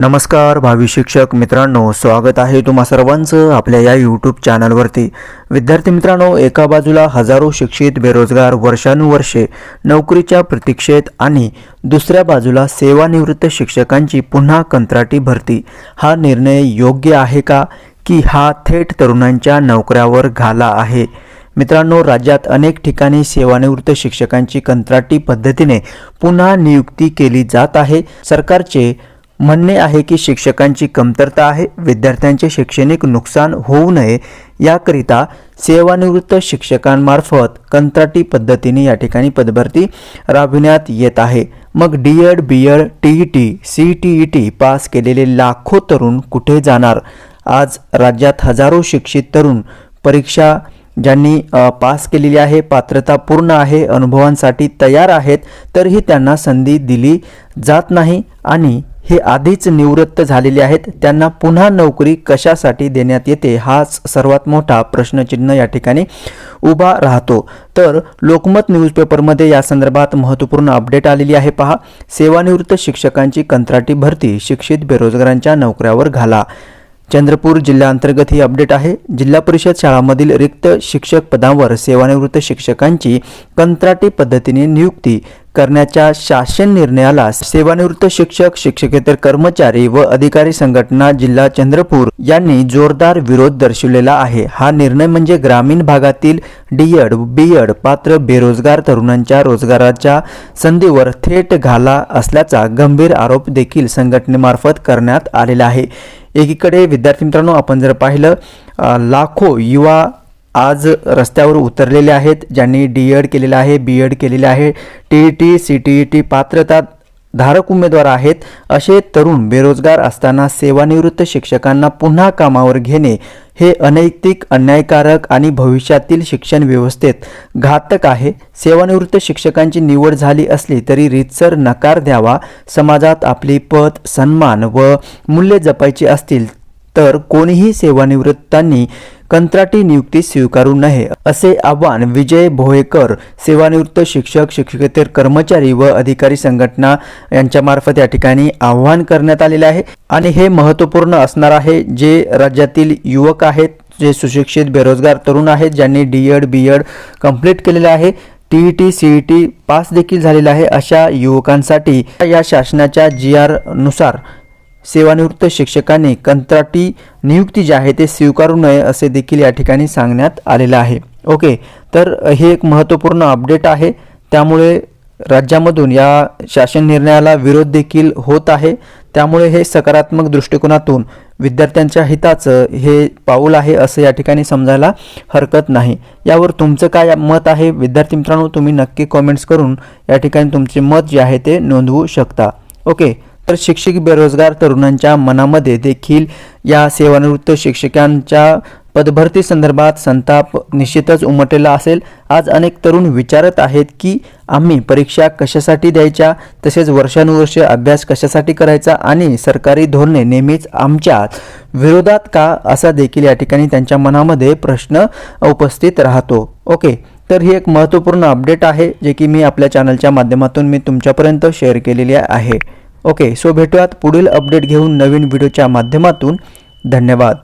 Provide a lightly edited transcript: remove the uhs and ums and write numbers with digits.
नमस्कार भावी शिक्षक मित्रांनो, स्वागत आहे तुम्हा सर्वांचं आपल्या या यूट्यूब चॅनलवरती। विद्यार्थी मित्रांनो, एका बाजूला हजारो शिक्षित बेरोजगार वर्षानुवर्षे नोकरीच्या प्रतीक्षेत आणि दुसऱ्या बाजूला सेवानिवृत्त शिक्षकांची पुन्हा कंत्राटी भरती। हा निर्णय योग्य आहे का, की हा थेट तरुणांच्या नोकऱ्यावर घाला आहे? मित्रांनो, राज्यात अनेक ठिकाणी सेवानिवृत्त शिक्षकांची कंत्राटी पद्धतीने पुन्हा नियुक्ती केली जात आहे। सरकारचे म्हणणे आहे की शिक्षकांची कमतरता आहे, विद्यार्थ्यांचे शैक्षणिक नुकसान होऊ नये याकरिता सेवानिवृत्त शिक्षकांमार्फत कंत्राटी पद्धतीने या ठिकाणी पदभरती राबविण्यात येत आहे। मग DEd, BEd, TET, CTET pass केलेले लाखो तरुण कुठे जाणार? आज राज्यात हजारो शिक्षित तरुण परीक्षा ज्यांनी पास केलेली आहे, पात्रता पूर्ण आहे, अनुभवांसाठी तयार आहेत, तरीही त्यांना संधी दिली जात नाही आणि हे आधीच निवृत्त झालेले आहेत, त्यांना पुन्हा नोकरी कशासाठी देण्यात येते? हाच सर्वात मोठा प्रश्नचिन्ह या ठिकाणी उभा राहतो। तर लोकमत न्यूजपेपरमध्ये या संदर्भात महत्त्वपूर्ण अपडेट आलेली आहे। पहा, सेवानिवृत्त शिक्षकांची कंत्राटी भरती शिक्षित बेरोजगारांच्या नोकऱ्यावर घाला। चंद्रपूर जिल्ह्याअंतर्गत ही अपडेट आहे। जिल्हा परिषद शाळांमधील रिक्त शिक्षक पदांवर सेवानिवृत्त शिक्षकांची कंत्राटी पद्धतीने नियुक्ती करण्याच्या शासन निर्णयाला सेवानिवृत्त शिक्षक, शिक्षकेतर कर्मचारी व अधिकारी संघटना जिल्हा चंद्रपूर यांनी जोरदार विरोध दर्शवलेला आहे। हा निर्णय म्हणजे ग्रामीण भागातील डीएड, बीएड पात्र बेरोजगार तरुणांच्या रोजगाराच्या संधीवर थेट घाला असल्याचा गंभीर आरोप देखील संघटनेमार्फत करण्यात आलेला आहे। एकीकडे विद्यार्थी मित्रांनो, आपण जर पाहिलं, लाखो युवा आज रस्त्यावर उतरलेले आहेत, ज्यांनी डीएड केलेला आहे, बीएड केलेले आहे, टीईटी, सीटीईटी पात्रता धारक उमेदवार आहेत। असे तरुण बेरोजगार असताना सेवानिवृत्त शिक्षकांना पुन्हा कामावर घेणे हे अनैतिक, अन्यायकारक आणि भविष्यातील शिक्षण व्यवस्थेत घातक आहे। सेवानिवृत्त शिक्षकांची निवड झाली असली तरी रीतसर नकार द्यावा। समाजात आपली पद, सन्मान व मूल्ये जपायची असतील तर कोणीही सेवानिवृत्तांनी कंत्राटी नियुक्ती स्वीकारू नये, असे आवाहन विजय भोयेकर, सेवानिवृत्त शिक्षक, शिक्षकेतर कर्मचारी व अधिकारी संघटना यांच्यामार्फत या ठिकाणी आवाहन करण्यात आलेले आहे। आणि हे महत्त्वपूर्ण असणार आहे, जे राज्यातील युवक आहेत, जे सुशिक्षित बेरोजगार तरुण आहेत, ज्यांनी डीएड, बीएड कंप्लीट केलेले आहे, टीईटी, सीईटी पास देखील झालेला आहे, अशा युवकांसाठी या शासनाच्या जीआर नुसार सेवानिवृत्त शिक्षकांनी कंत्राटी नियुक्ती जी आहे ते स्वीकारू नये असे देखील या ठिकाणी सांगण्यात आलेलं आहे। ओके, तर हे एक महत्त्वपूर्ण अपडेट आहे। त्यामुळे राज्यामधून या शासन निर्णयाला विरोध देखील होत आहे। त्यामुळे हे सकारात्मक दृष्टिकोनातून विद्यार्थ्यांच्या हिताचं हे पाऊल आहे असं या ठिकाणी समजायला हरकत नाही। यावर तुमचं काय मत आहे विद्यार्थी मित्रांनो, तुम्ही नक्की कॉमेंट्स करून या ठिकाणी तुमचे मत जे आहे ते नोंदवू शकता। ओके, तर शिक्षक बेरोजगार तरुणांच्या मनामध्ये देखील या सेवानिवृत्त शिक्षकांच्या पदभरती संदर्भात संताप निश्चितच उमटलेला असेल। आज अनेक तरुण विचारत आहेत की आम्ही परीक्षा कशासाठी द्यायच्या, तसेच वर्षानुवर्षे अभ्यास कशासाठी करायचा आणि सरकारी धोरणे नेहमीच आमच्या विरोधात का, असा देखील या ठिकाणी त्यांच्या मनामध्ये प्रश्न उपस्थित राहतो। ओके, तर ही एक महत्त्वपूर्ण अपडेट आहे जे की मी आपल्या चॅनलच्या माध्यमातून मी तुमच्यापर्यंत शेअर केलेली आहे। ओके, सो भेटूयात पुढील अपडेट घेऊन नवीन व्हिडिओच्या माध्यमातून। धन्यवाद।